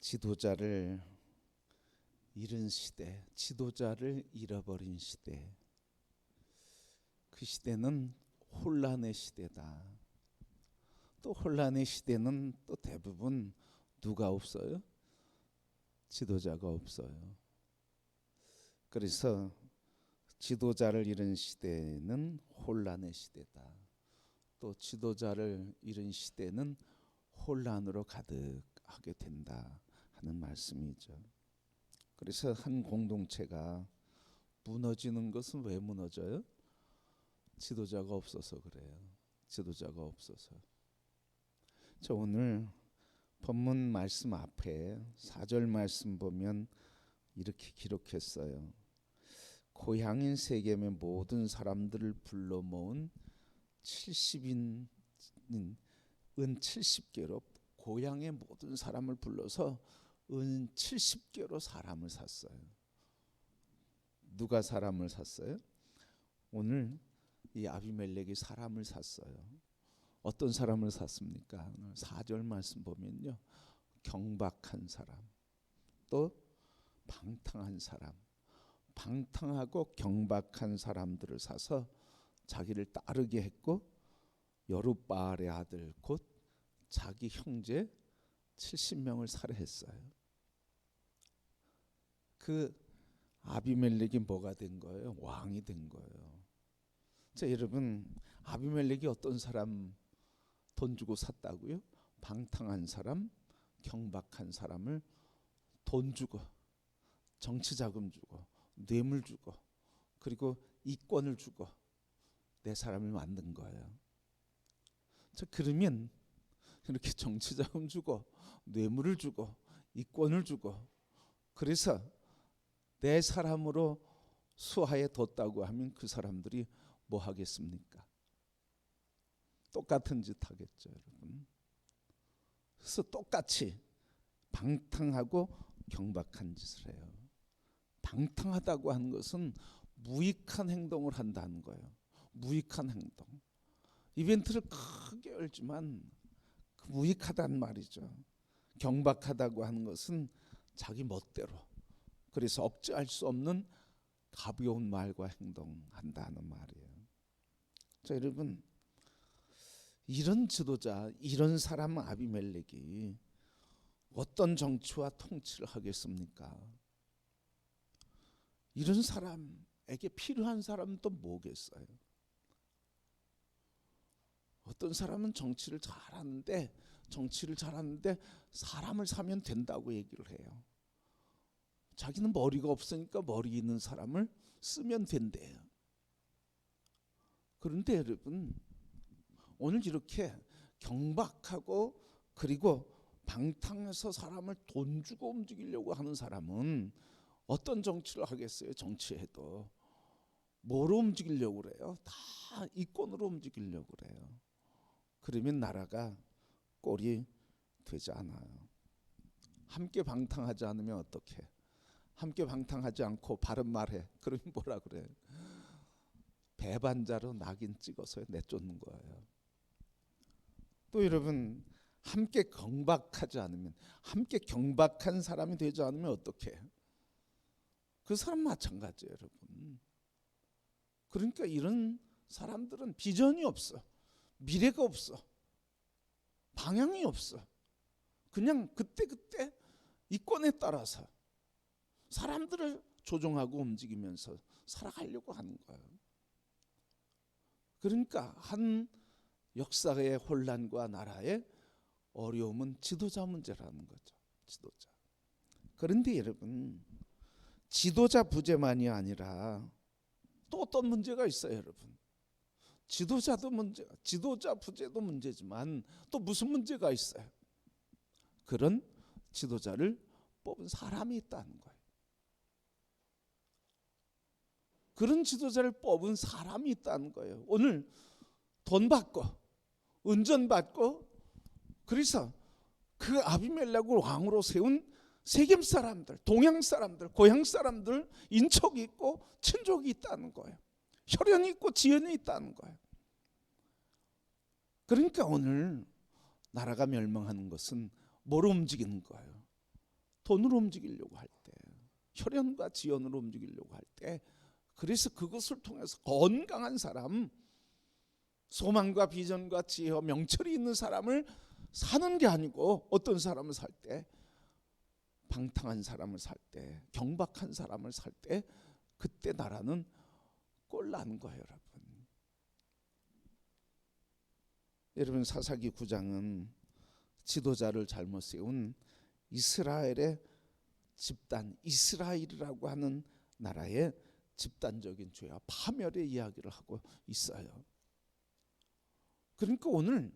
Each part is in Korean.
지도자를 잃은 시대, 지도자를 잃어버린 시대. 그 시대는 혼란의 시대다. 또 혼란의 시대는 또 대부분 누가 없어요? 지도자가 없어요. 그래서 지도자를 잃은 시대는 혼란의 시대다. 또 지도자를 잃은 시대는 혼란으로 가득하게 된다 하는 말씀이죠. 그래서 한 공동체가 무너지는 것은 왜 무너져요? 지도자가 없어서 그래요. 지도자가 없어서. 저 오늘 본문 말씀 앞에 4절 말씀 보면 이렇게 기록했어요. 고향인 세겜의 모든 사람들을 불러 모은 70인 은 70개로 고향의 모든 사람을 불러서 은 70개로 사람을 샀어요. 누가 사람을 샀어요? 오늘 이 아비멜렉이 사람을 샀어요. 어떤 사람을 샀습니까? 4절 말씀 보면요, 경박한 사람, 또 방탕한 사람, 방탕하고 경박한 사람들을 사서 자기를 따르게 했고, 여룻바알의 아들 곧 자기 형제 70명을 살해했어요. 그 아비멜렉이 뭐가 된 거예요? 왕이 된 거예요. 자, 여러분, 아비멜렉이 어떤 사람 돈 주고 샀다고요? 방탕한 사람, 경박한 사람을 돈 주고, 정치 자금 주고, 뇌물 주고, 그리고 이권을 주고 내 사람을 만든 거예요. 자, 그러면 이렇게 정치 자금 주고, 뇌물을 주고, 이권을 주고, 그래서 내 사람으로 수하에 뒀다고 하면 그 사람들이 뭐 하겠습니까? 똑같은 짓 하겠죠, 여러분. 그래서 똑같이 방탕하고 경박한 짓을 해요. 방탕하다고 하는 것은 무익한 행동을 한다는 거예요. 무익한 행동. 이벤트를 크게 열지만 무익하단 말이죠. 경박하다고 하는 것은 자기 멋대로, 그래서 억제할 수 없는 가벼운 말과 행동한다는 말이에요. 자, 여러분, 이런 지도자, 이런 사람 아비멜렉이 어떤 정치와 통치를 하겠습니까? 이런 사람에게 필요한 사람은 또 뭐겠어요? 어떤 사람은 정치를 잘하는데 사람을 사면 된다고 얘기를 해요. 자기는 머리가 없으니까 머리 있는 사람을 쓰면 된대요. 그런데 여러분, 오늘 이렇게 경박하고 그리고 방탕해서 사람을 돈 주고 움직이려고 하는 사람은 어떤 정치를 하겠어요? 정치해도 뭐로 움직이려고 그래요? 다 이권으로 움직이려고 그래요. 그러면 나라가 꼴이 되지 않아요. 함께 방탕하지 않으면 어떻게? 함께 방탕하지 않고 바른 말해. 그러면 뭐라 그래요? 배반자로 낙인 찍어서 내쫓는 거예요. 또 여러분, 함께 경박하지 않으면, 함께 경박한 사람이 되지 않으면 어떻게? 그 사람 마찬가지예요, 여러분. 그러니까 이런 사람들은 비전이 없어, 미래가 없어, 방향이 없어. 그냥 그때그때 이권에 따라서 사람들을 조종하고 움직이면서 살아가려고 하는 거예요. 그러니까 한 역사의 혼란과 나라의 어려움은 지도자 문제라는 거죠. 지도자. 그런데 여러분, 지도자 부재만이 아니라 또 어떤 문제가 있어요, 여러분. 지도자도 문제, 지도자 부재도 문제지만 또 무슨 문제가 있어요? 그런 지도자를 뽑은 사람이 있다는 거예요. 그런 지도자를 뽑은 사람이 있다는 거예요. 오늘 돈 받고 은전 받고 그래서 그 아비멜렉을 왕으로 세운 세겜 사람들, 동양 사람들, 고향 사람들, 인척이 있고 친족이 있다는 거예요. 혈연이 있고 지연이 있다는 거예요. 그러니까 오늘 나라가 멸망하는 것은 뭐로 움직이는 거예요? 돈으로 움직이려고 할 때, 혈연과 지연으로 움직이려고 할 때, 그래서 그것을 통해서 건강한 사람, 소망과 비전과 지혜와 명철이 있는 사람을 사는 게 아니고, 어떤 사람을 살 때, 방탕한 사람을 살 때, 경박한 사람을 살 때, 그때 나라는 꼴난 거예요. 여러분 사사기 9장은 지도자를 잘못 세운 이스라엘의 집단, 이스라엘이라고 하는 나라의 집단적인 죄와 파멸의 이야기를 하고 있어요. 그러니까 오늘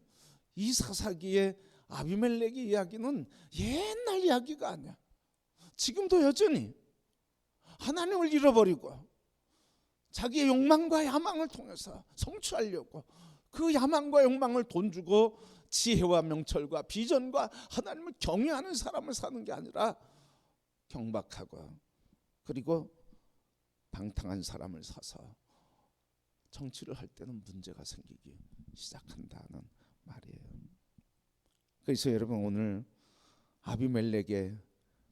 이 사사기의 아비멜렉의 이야기는 옛날 이야기가 아니야. 지금도 여전히 하나님을 잃어버리고 자기의 욕망과 야망을 통해서 성취하려고 그 야망과 욕망을 돈 주고 지혜와 명철과 비전과 하나님을 경외하는 사람을 사는 게 아니라 경박하고 그리고 방탕한 사람을 사서 정치를 할 때는 문제가 생기기 시작한다는 말이에요. 그래서 여러분 오늘 아비멜렉의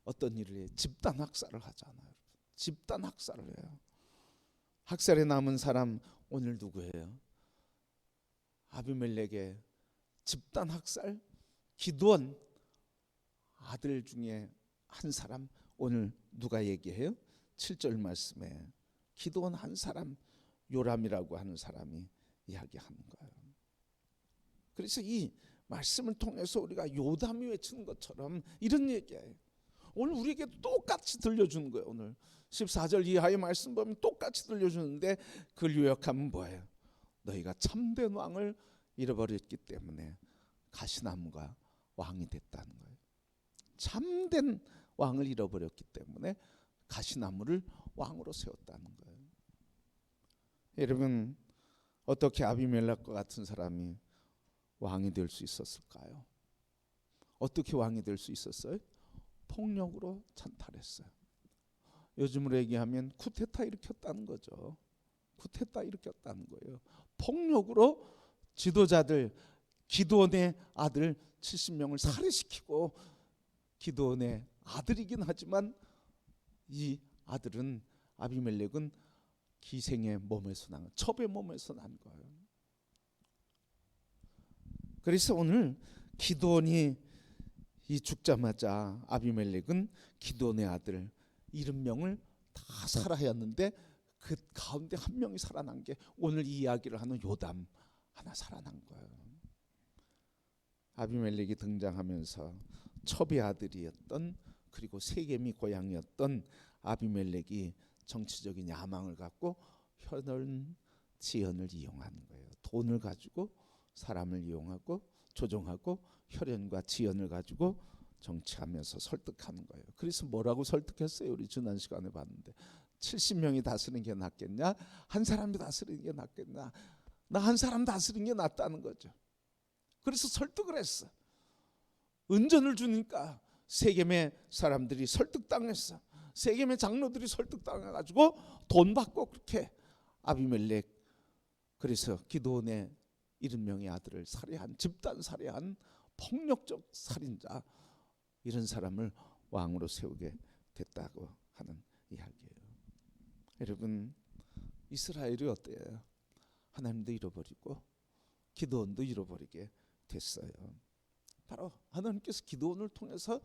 어떤 일을 해요? 집단 학살을 하잖아요. 집단 학살을 해요. 학살에 남은 사람 오늘 누구예요? 아비멜렉의 집단 학살, 기드온 아들 중에 한 사람 오늘 누가 얘기해요? 7절 말씀에 기드온 한 사람 요람이라고 하는 사람이 이야기하는 거예요. 그래서 이 말씀을 통해서 우리가 요담이 외치는 것처럼 이런 얘기예요. 오늘 우리에게 똑같이 들려주는 거예요. 오늘 14절 이하의 말씀 보면 똑같이 들려주는데 그걸 요약하면 뭐예요? 너희가 참된 왕을 잃어버렸기 때문에 가시나무가 왕이 됐다는 거예요. 참된 왕을 잃어버렸기 때문에 가시나무를 왕으로 세웠다는 거예요. 여러분 어떻게 아비멜렉과 같은 사람이 왕이 될 수 있었을까요? 어떻게 왕이 될 수 있었어요? 폭력으로 찬탈했어요. 요즘으로 얘기하면 쿠데타 일으켰다는 거죠. 쿠데타 일으켰다는 거예요. 폭력으로 지도자들 기드온의 아들 70명을 살해시키고 기드온의 아들이긴 하지만 이 아들은 아비멜렉은 기생의 몸에서 난 첩의 몸에서 난 거예요. 그래서 오늘 기드온이 이 죽자마자 아비멜렉은 기드온의 아들 70명을 다 살아야했는데 그 가운데 한 명이 살아난 게 오늘 이 이야기를 하는 요담 하나 살아난 거예요. 아비멜렉이 등장하면서 첩의 아들이었던 그리고 세겜이 고향이었던 아비멜렉이 정치적인 야망을 갖고 혈연 지연을 이용하는 거예요. 돈을 가지고 사람을 이용하고 조종하고 혈연과 지연을 가지고 정치하면서 설득하는 거예요. 그래서 뭐라고 설득했어요? 우리 지난 시간에 봤는데 70명이 다스리는 게 낫겠냐? 한 사람이 다스리는 게 낫겠냐? 나 한 사람 다스리는 게 낫다는 거죠. 그래서 설득을 했어. 은전을 주니까 세겜의 사람들이 설득당했어. 세겜의 장로들이 설득당해가지고 돈 받고 그렇게 아비멜렉 그래서 기드온의 70명의 아들을 살해한 집단 살해한 폭력적 살인자 이런 사람을 왕으로 세우게 됐다고 하는 이야기예요. 여러분 이스라엘이 어때요? 하나님도 잃어버리고 기드온도 잃어버리게 됐어요. 바로 하나님께서 기드온을 통해서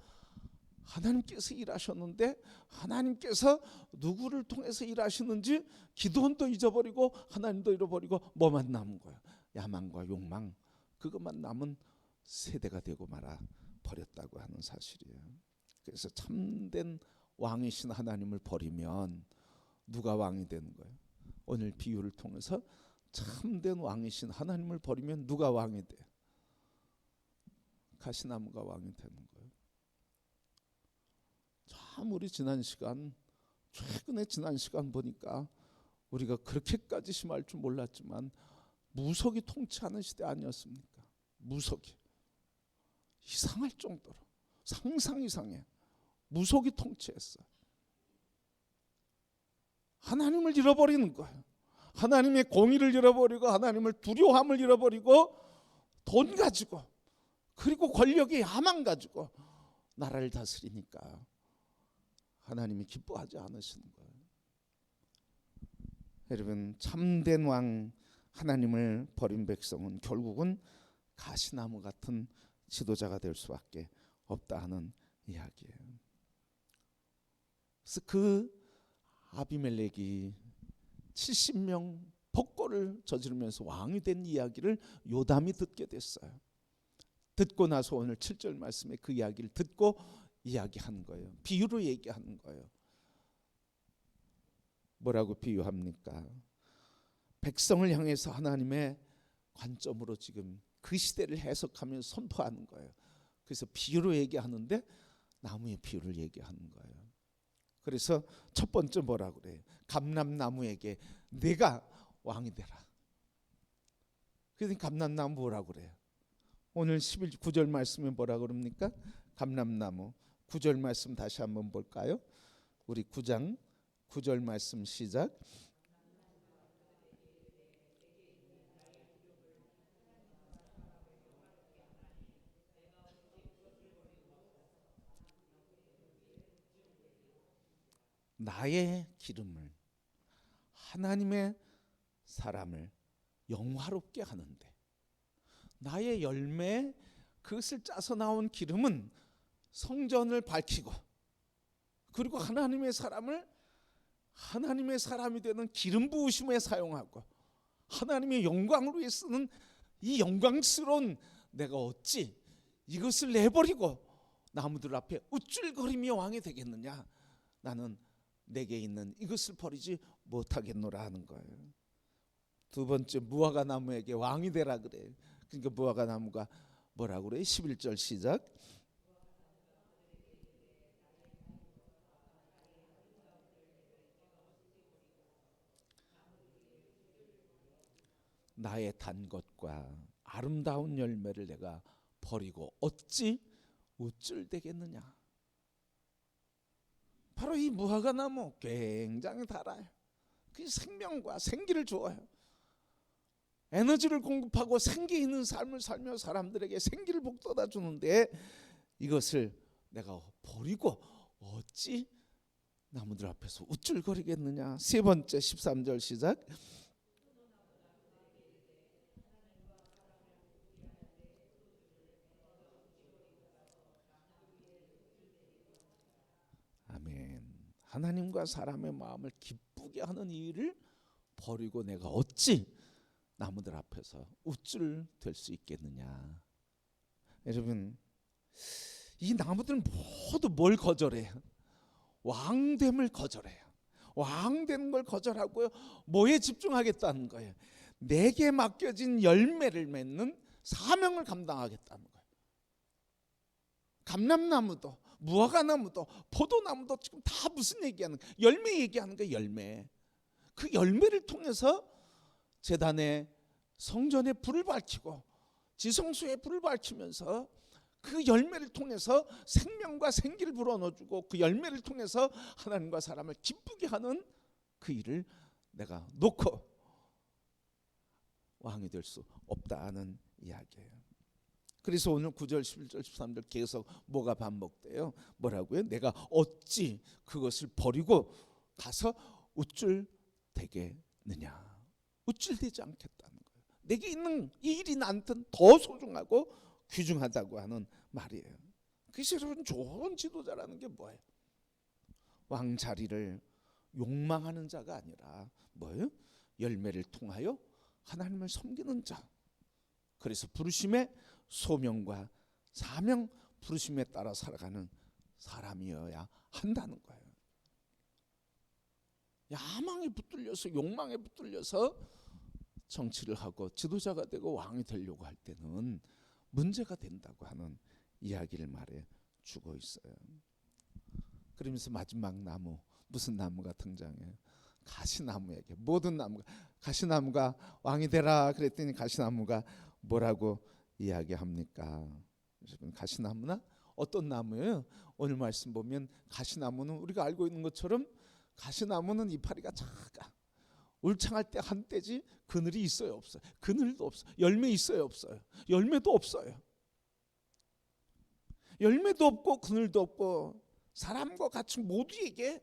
하나님께서 일하셨는데 하나님께서 누구를 통해서 일하시는지 기드온도 잊어버리고 하나님도 잃어버리고 뭐만 남은 거예요? 야망과 욕망 그것만 남은 세대가 되고 말아 버렸다고 하는 사실이에요. 그래서 참된 왕이신 하나님을 버리면 누가 왕이 되는 거예요? 오늘 비유를 통해서 참된 왕이신 하나님을 버리면 누가 왕이 돼요? 가시나무가 왕이 되는 거예요. 참 우리 최근에 지난 시간 보니까 우리가 그렇게까지 심할 줄 몰랐지만 무속이 통치하는 시대 아니었습니까? 무속이 이상할 정도로 상상 이상해. 무속이 통치했어. 하나님을 잃어버리는 거예요. 하나님의 공의를 잃어버리고 하나님을 두려워함을 잃어버리고 돈 가지고 그리고 권력의 야망 가지고 나라를 다스리니까 하나님이 기뻐하지 않으시는 거예요. 여러분, 참된 왕 하나님을 버린 백성은 결국은 가시나무 같은 지도자가 될 수밖에 없다 하는 이야기예요. 그래서 그 아비멜렉이 70명 폭거를 저지르면서 왕이 된 이야기를 요담이 듣게 됐어요. 듣고 나서 오늘 7절 말씀에 그 이야기를 듣고 이야기하는 거예요. 비유로 얘기하는 거예요. 뭐라고 비유합니까? 백성을 향해서 하나님의 관점으로 지금 그 시대를 해석하면서 선포하는 거예요. 그래서 비유로 얘기하는데 나무의 비유를 얘기하는 거예요. 그래서 첫 번째 뭐라 그래요? 감람나무에게 내가 왕이 되라. 그래서 감람나무 뭐라 그래요? 오늘 9절 말씀에 뭐라 그럽니까? 감람나무 9절 말씀 다시 한번 볼까요? 우리 9장 9절 말씀 시작. 나의 기름을 하나님의 사람을 영화롭게 하는데 나의 열매 그것을 짜서 나온 기름은 성전을 밝히고 그리고 하나님의 사람을 하나님의 사람이 되는 기름 부으심에 사용하고 하나님의 영광을 위해 쓰는 이 영광스러운 내가 어찌 이것을 내버리고 나무들 앞에 우쭐거리며 왕이 되겠느냐. 나는 내게 있는 이것을 버리지 못하겠노라 하는 거예요. 두 번째 무화과 나무에게 왕이 되라 그래. 그러니까 무화과 나무가 뭐라고 그래? 11절 시작. 나의 단 것과 아름다운 열매를 내가 버리고 어찌 우쭐대겠느냐. 바로 이 무화과 나무 굉장히 달아요. 그 생명과 생기를 줘요. 에너지를 공급하고 생기 있는 삶을 살며 사람들에게 생기를 북돋아 주는데 이것을 내가 버리고 어찌 나무들 앞에서 우쭐거리겠느냐. 세 번째 13절 시작. 아멘. 하나님과 사람의 마음을 기쁘게 하는 이 일을 버리고 내가 어찌 나무들 앞에서 우쭐댈 수 있겠느냐. 여러분, 이 나무들은 모두 뭘 거절해요? 왕됨을 거절해요. 왕되는 걸 거절하고요. 뭐에 집중하겠다는 거예요? 내게 맡겨진 열매를 맺는 사명을 감당하겠다는 거예요. 감람나무도 무화과나무도 포도나무도 지금 다 무슨 얘기하는 거예요? 열매 얘기하는 거예요. 열매. 그 열매를 통해서 제단에 성전에 불을 밝히고 지성소에 불을 밝히면서 그 열매를 통해서 생명과 생기를 불어넣어주고 그 열매를 통해서 하나님과 사람을 기쁘게 하는 그 일을 내가 놓고 왕이 될 수 없다는 이야기예요. 그래서 오늘 9절, 11절, 13절 계속 뭐가 반복돼요? 뭐라고요? 내가 어찌 그것을 버리고 가서 우쭐대겠느냐. 우쭐대지 않겠다는 거예요. 내게 있는 이 일이 나한테는 더 소중하고 귀중하다고 하는 말이에요. 그래서 여러분, 좋은 지도자라는 게 뭐예요? 왕 자리를 욕망하는 자가 아니라 뭐예요? 열매를 통하여 하나님을 섬기는 자. 그래서 부르심의 소명과 사명, 부르심에 따라 살아가는 사람이어야 한다는 거예요. 야망에 붙들려서 욕망에 붙들려서 정치를 하고 지도자가 되고 왕이 되려고 할 때는 문제가 된다고 하는 이야기를 말해 주고 있어요. 그러면서 마지막 나무, 무슨 나무가 등장해요? 가시나무에게. 모든 나무가, 가시나무가 왕이 되라 그랬더니 가시나무가 뭐라고 이야기합니까? 가시나무나 어떤 나무예요? 오늘 말씀 보면 가시나무는 우리가 알고 있는 것처럼 가시나무는 이파리가 작아. 울창할 때 한 때지 그늘이 있어요, 없어요? 그늘도 없어요. 열매 있어요, 없어요? 열매도 없어요. 열매도 없고 그늘도 없고 사람과 같이 모두에게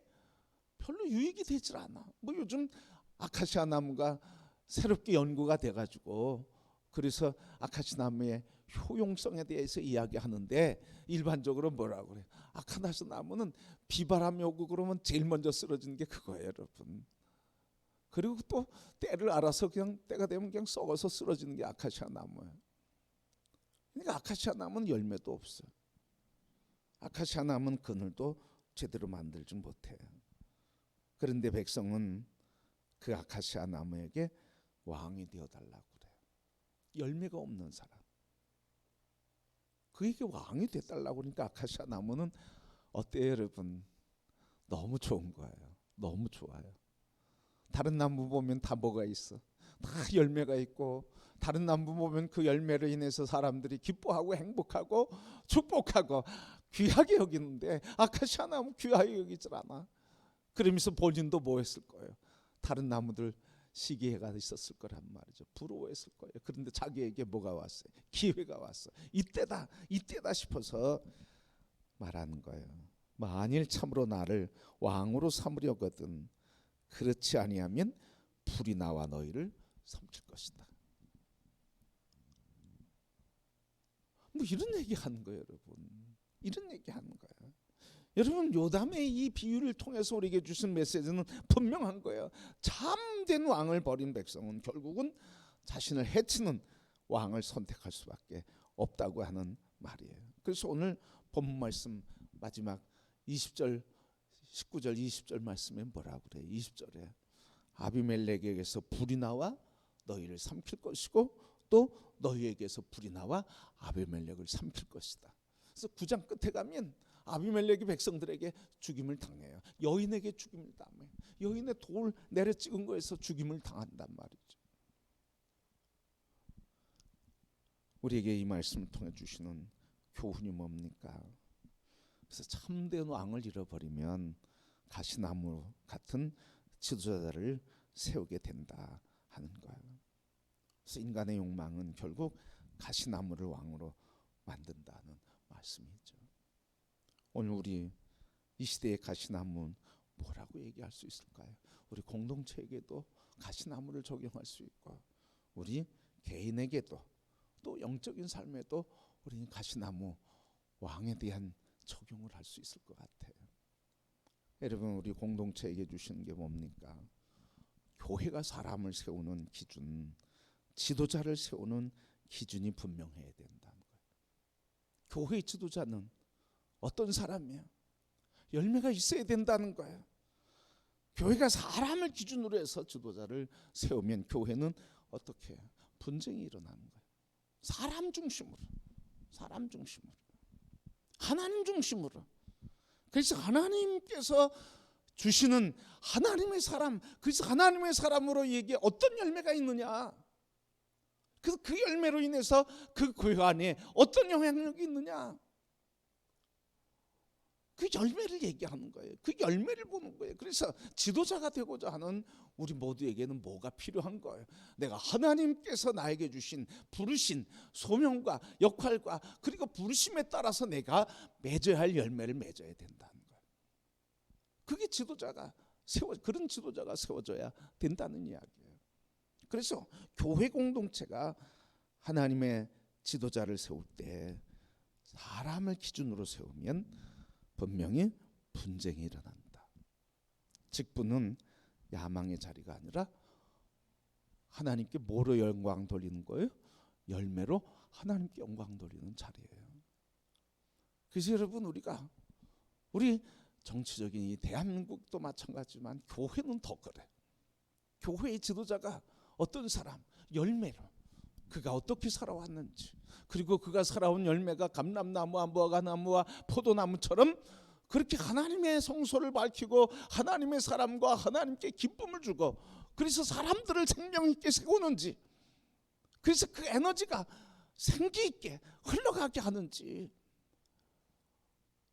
별로 유익이 되질 않아. 뭐 요즘 아카시아 나무가 새롭게 연구가 돼가지고 그래서 아카시아 나무의 효용성에 대해서 이야기하는데 일반적으로 뭐라고 그래? 아카시아 나무는 비바람이 오고 그러면 제일 먼저 쓰러지는 게 그거예요, 여러분. 그리고 또 때를 알아서 그냥 때가 되면 그냥 썩어서 쓰러지는 게 아카시아 나무예요. 그러니까 아카시아 나무는 열매도 없어. 아카시아 나무는 그늘도 제대로 만들지 못해. 그런데 백성은 그 아카시아 나무에게 왕이 되어달라고 그래요. 열매가 없는 사람. 그에게 왕이 되어달라고 그러니까 아카시아 나무는 어때요, 여러분? 너무 좋은 거예요. 너무 좋아요. 다른 나무 보면 다 뭐가 있어? 다 열매가 있고 다른 나무 보면 그 열매로 인해서 사람들이 기뻐하고 행복하고 축복하고 귀하게 여기는데 아카시아 나무 귀하게 여기질 않아. 그러면서 본인도 뭐 했을 거예요? 다른 나무들 시기가 있었을 거란 말이죠. 부러워했을 거예요. 그런데 자기에게 뭐가 왔어요? 기회가 왔어. 이때다 싶어서 말하는 거예요. 만일 참으로 나를 왕으로 삼으려거든 그렇지 아니하면 불이 나와 너희를 삼킬 것이다. 뭐 이런 얘기하는 거예요, 여러분. 이런 얘기하는 거예요. 여러분, 요담의 이 비유를 통해서 우리에게 주신 메시지는 분명한 거예요. 참된 왕을 버린 백성은 결국은 자신을 해치는 왕을 선택할 수밖에 없다고 하는 말이에요. 그래서 오늘 본문 말씀 마지막 20절 19절 20절 말씀에 뭐라고 그래요? 20절에 아비멜렉에게서 불이 나와 너희를 삼킬 것이고 또 너희에게서 불이 나와 아비멜렉을 삼킬 것이다. 그래서 9장 끝에 가면 아비멜렉이 백성들에게 죽임을 당해요. 여인에게 죽임을 당해요. 여인의 돌 내려 찍은 거에서 죽임을 당한단 말이죠. 우리에게 이 말씀을 통해 주시는 교훈이 뭡니까? 그래서 참된 왕을 잃어버리면 가시나무 같은 지도자를 세우게 된다 하는 거예요. 그래서 인간의 욕망은 결국 가시나무를 왕으로 만든다는 말씀이죠. 오늘 우리 이 시대의 가시나무는 뭐라고 얘기할 수 있을까요? 우리 공동체에게도 가시나무를 적용할 수 있고 우리 개인에게도 또 영적인 삶에도 우리는 가시나무 왕에 대한 적용을 할 수 있을 것 같아요. 여러분, 우리 공동체에게 주시는 게 뭡니까? 교회가 사람을 세우는 기준, 지도자를 세우는 기준이 분명해야 된다는 거예요. 교회의 지도자는 어떤 사람이에요? 열매가 있어야 된다는 거예요. 교회가 사람을 기준으로 해서 지도자를 세우면 교회는 어떻게 해요? 분쟁이 일어나는 거예요. 사람 중심으로, 하나님 중심으로. 그래서 하나님께서 주시는 하나님의 사람, 그래서 하나님의 사람으로 이게 어떤 열매가 있느냐? 그래서 그 열매로 인해서 그 교회 안에 어떤 영향력이 있느냐? 그 열매를 얘기하는 거예요. 그 열매를 보는 거예요. 그래서 지도자가 되고자 하는 우리 모두에게는 뭐가 필요한 거예요? 내가 하나님께서 나에게 주신 부르신 소명과 역할과 그리고 부르심에 따라서 내가 맺어야 할 열매를 맺어야 된다는 거예요. 그게 그런 지도자가 세워져야 된다는 이야기예요. 그래서 교회 공동체가 하나님의 지도자를 세울 때 사람을 기준으로 세우면 분명히 분쟁이 일어난다. 직분은 야망의 자리가 아니라 하나님께 뭐로 영광 돌리는 거예요? 열매로 하나님께 영광 돌리는 자리예요. 그래서 여러분, 우리 정치적인 이 대한민국도 마찬가지지만 교회는 더 그래. 교회의 지도자가 어떤 사람, 열매로 그가 어떻게 살아왔는지, 그리고 그가 살아온 열매가 감람나무와 무화과나무와 포도나무처럼 그렇게 하나님의 성소를 밝히고 하나님의 사람과 하나님께 기쁨을 주고 그래서 사람들을 생명 있게 세우는지, 그래서 그 에너지가 생기 있게 흘러가게 하는지,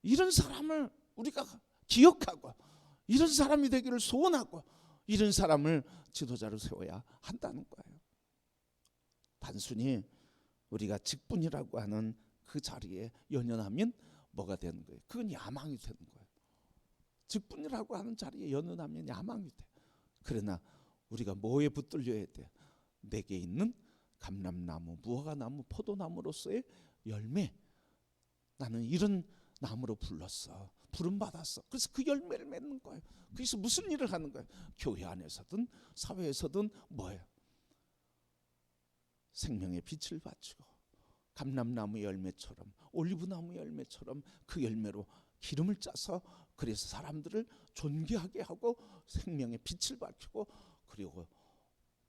이런 사람을 우리가 기억하고 이런 사람이 되기를 소원하고 이런 사람을 지도자로 세워야 한다는 거예요. 단순히 우리가 직분이라고 하는 그 자리에 연연하면 뭐가 되는 거예요? 그건 야망이 되는 거예요. 직분이라고 하는 자리에 연연하면 야망이 돼. 그러나 우리가 뭐에 붙들려야 돼? 내게 있는 감람나무, 무화과나무, 포도나무로서의 열매. 나는 이런 나무로 불렀어. 부름 받았어. 그래서 그 열매를 맺는 거예요. 그래서 무슨 일을 하는 거예요? 교회 안에서든 사회에서든 뭐예요? 생명의 빛을 바치고 감람나무 열매처럼, 올리브나무 열매처럼 그 열매로 기름을 짜서 그래서 사람들을 존귀하게 하고 생명의 빛을 밝히고, 그리고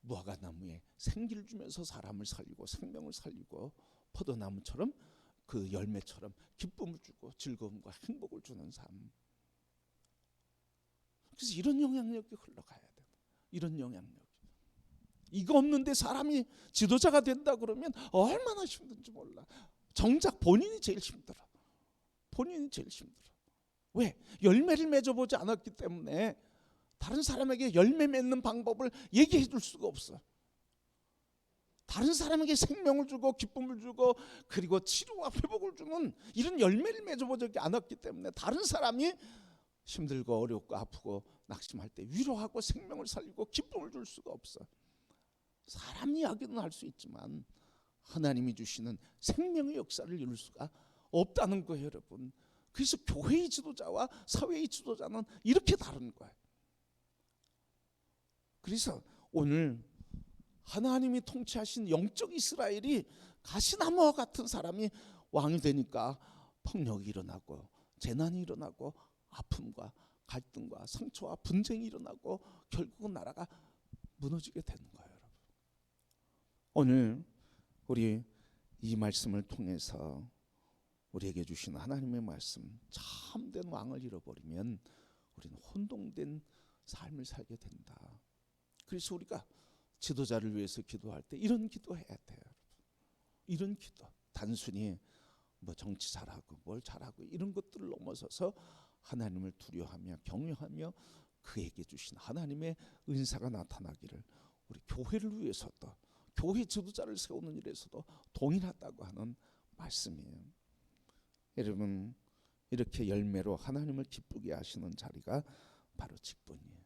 무화과나무에 생기를 주면서 사람을 살리고 생명을 살리고, 포도나무처럼 그 열매처럼 기쁨을 주고 즐거움과 행복을 주는 삶. 그래서 이런 영향력이 흘러가야 돼. 이런 영향력. 이거 없는데 사람이 지도자가 된다 그러면 얼마나 힘든지 몰라. 정작 본인이 제일 힘들어. 본인이 제일 힘들어. 왜? 열매를 맺어보지 않았기 때문에 다른 사람에게 열매 맺는 방법을 얘기해 줄 수가 없어. 다른 사람에게 생명을 주고 기쁨을 주고 그리고 치료와 회복을 주는 이런 열매를 맺어보지 않았기 때문에 다른 사람이 힘들고 어렵고 아프고 낙심할 때 위로하고 생명을 살리고 기쁨을 줄 수가 없어. 사람 이야기는 할 수 있지만 하나님이 주시는 생명의 역사를 이룰 수가 없다는 거예요, 여러분. 그래서 교회의 지도자와 사회의 지도자는 이렇게 다른 거예요. 그래서 오늘 하나님이 통치하신 영적 이스라엘이 가시나무와 같은 사람이 왕이 되니까 폭력이 일어나고 재난이 일어나고 아픔과 갈등과 상처와 분쟁이 일어나고 결국은 나라가 무너지게 되는 거예요, 여러분. 오늘 우리 이 말씀을 통해서 우리에게 주신 하나님의 말씀, 참된 왕을 잃어버리면 우리는 혼동된 삶을 살게 된다. 그래서 우리가 지도자를 위해서 기도할 때 이런 기도해야 돼요. 이런 기도. 단순히 뭐 정치 잘하고 뭘 잘하고 이런 것들을 넘어서서 하나님을 두려워하며 경외하며 그에게 주신 하나님의 은사가 나타나기를 우리 교회를 위해서도 교회 지도자를 세우는 일에서도 동일하다고 하는 말씀이에요. 여러분, 이렇게 열매로 하나님을 기쁘게 하시는 자리가 바로 직분이에요.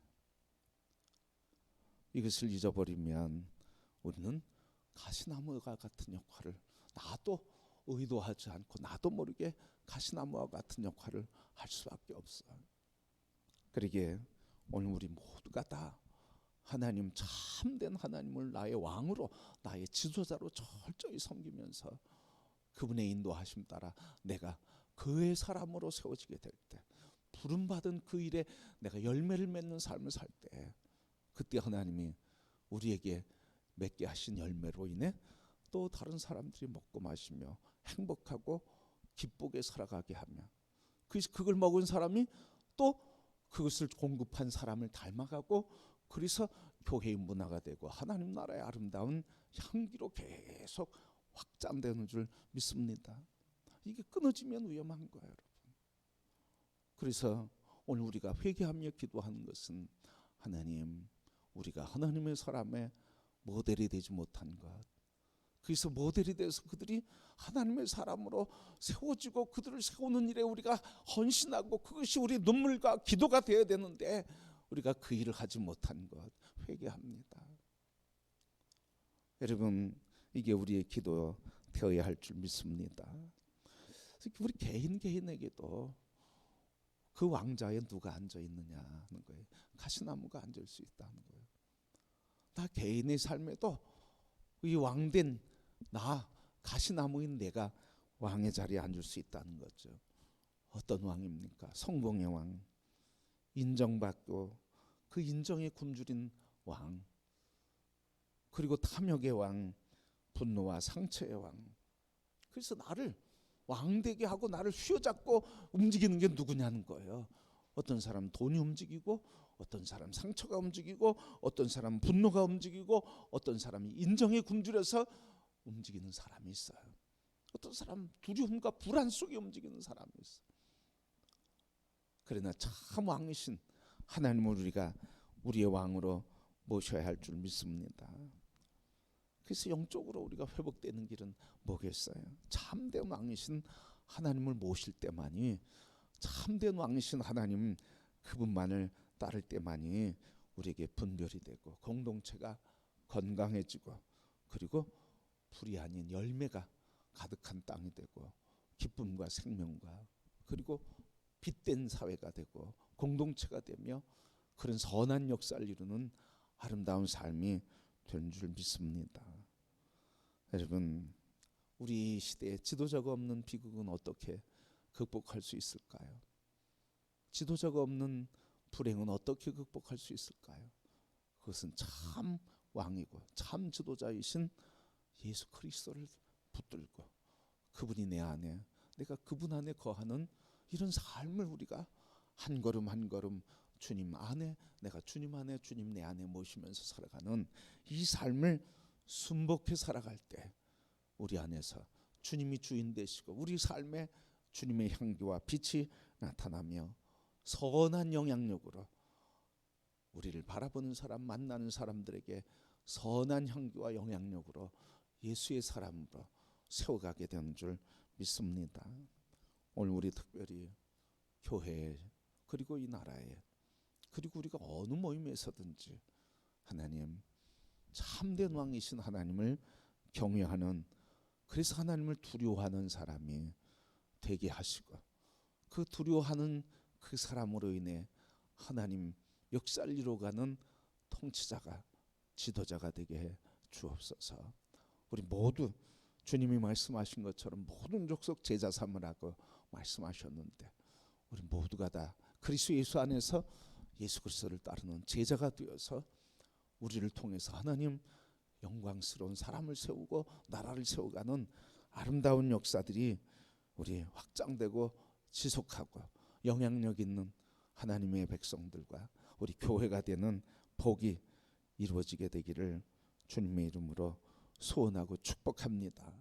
이것을 잊어버리면 우리는 가시나무와 같은 역할을 나도 의도하지 않고 나도 모르게 가시나무와 같은 역할을 할 수밖에 없어요. 그러기에 오늘 우리 모두가 다 하나님, 참된 하나님을 나의 왕으로 나의 지도자로 철저히 섬기면서 그분의 인도하심 따라 내가 그의 사람으로 세워지게 될 때, 부름받은 그 일에 내가 열매를 맺는 삶을 살 때, 그때 하나님이 우리에게 맺게 하신 열매로 인해 또 다른 사람들이 먹고 마시며 행복하고 기쁘게 살아가게 하며, 그래서 그걸 먹은 사람이 또 그것을 공급한 사람을 닮아가고, 그래서 교회의 문화가 되고 하나님 나라의 아름다운 향기로 계속 확장되는 줄 믿습니다. 이게 끊어지면 위험한 거예요, 여러분. 그래서 오늘 우리가 회개하며 기도하는 것은 하나님, 우리가 하나님의 사람의 모델이 되지 못한 것, 그래서 모델이 돼서 그들이 하나님의 사람으로 세워지고 그들을 세우는 일에 우리가 헌신하고 그것이 우리 눈물과 기도가 되어야 되는데 우리가 그 일을 하지 못한 것 회개합니다. 여러분, 이게 우리의 기도 되어야 할 줄 믿습니다. 우리 개인에게도 그 왕자에 누가 앉아 있느냐 하는 거예요. 가시나무가 앉을 수 있다는 거예요. 나 개인의 삶에도 이 왕된 나, 가시나무인 내가 왕의 자리에 앉을 수 있다는 거죠. 어떤 왕입니까? 성공의 왕, 인정받고 그 인정에 굶주린 왕, 그리고 탐욕의 왕, 분노와 상처의 왕. 그래서 나를 왕되게 하고 나를 휘어잡고 움직이는 게 누구냐는 거예요. 어떤 사람 돈이 움직이고, 어떤 사람 상처가 움직이고, 어떤 사람 분노가 움직이고, 어떤 사람이 인정에 굶주려서 움직이는 사람이 있어요. 어떤 사람 두려움과 불안 속에 움직이는 사람이 있어요. 그러나 참 왕이신 하나님을 우리가 우리의 왕으로 모셔야 할 줄 믿습니다. 그래서 영적으로 우리가 회복되는 길은 뭐겠어요? 참된 왕이신 하나님을 모실 때만이, 참된 왕이신 하나님 그분만을 따를 때만이 우리에게 분별이 되고 공동체가 건강해지고 그리고 불이 아닌 열매가 가득한 땅이 되고 기쁨과 생명과 그리고 빛된 사회가 되고 공동체가 되며 그런 선한 역사를 이루는 아름다운 삶이 되는 줄 믿습니다. 여러분, 우리 시대에 지도자가 없는 비극은 어떻게 극복할 수 있을까요? 지도자가 없는 불행은 어떻게 극복할 수 있을까요? 그것은 참 왕이고 참 지도자이신 예수 그리스도를 붙들고 그분이 내 안에, 내가 그분 안에 거하는 이런 삶을 우리가 한 걸음 한 걸음 주님 안에, 내가 주님 안에, 주님 내 안에 모시면서 살아가는 이 삶을 순복해 살아갈 때 우리 안에서 주님이 주인 되시고 우리 삶에 주님의 향기와 빛이 나타나며 선한 영향력으로 우리를 바라보는 사람, 만나는 사람들에게 선한 향기와 영향력으로 예수의 사람으로 세워가게 되는 줄 믿습니다. 오늘 우리 특별히 교회에 그리고 이 나라에 그리고 우리가 어느 모임에서든지 하나님, 참된 왕이신 하나님을 경외하는, 그래서 하나님을 두려워하는 사람이 되게 하시고 그 두려워하는 그 사람으로 인해 하나님 역사를 이루어가는 통치자가, 지도자가 되게 해 주옵소서. 우리 모두 주님이 말씀하신 것처럼 모든 족속 제자 삼으라고 말씀하셨는데 우리 모두가 다 그리스도 예수 안에서 예수 그리스도를 따르는 제자가 되어서 우리를 통해서 하나님 영광스러운 사람을 세우고 나라를 세워가는 아름다운 역사들이 우리 확장되고 지속하고 영향력 있는 하나님의 백성들과 우리 교회가 되는 복이 이루어지게 되기를 주님의 이름으로 소원하고 축복합니다.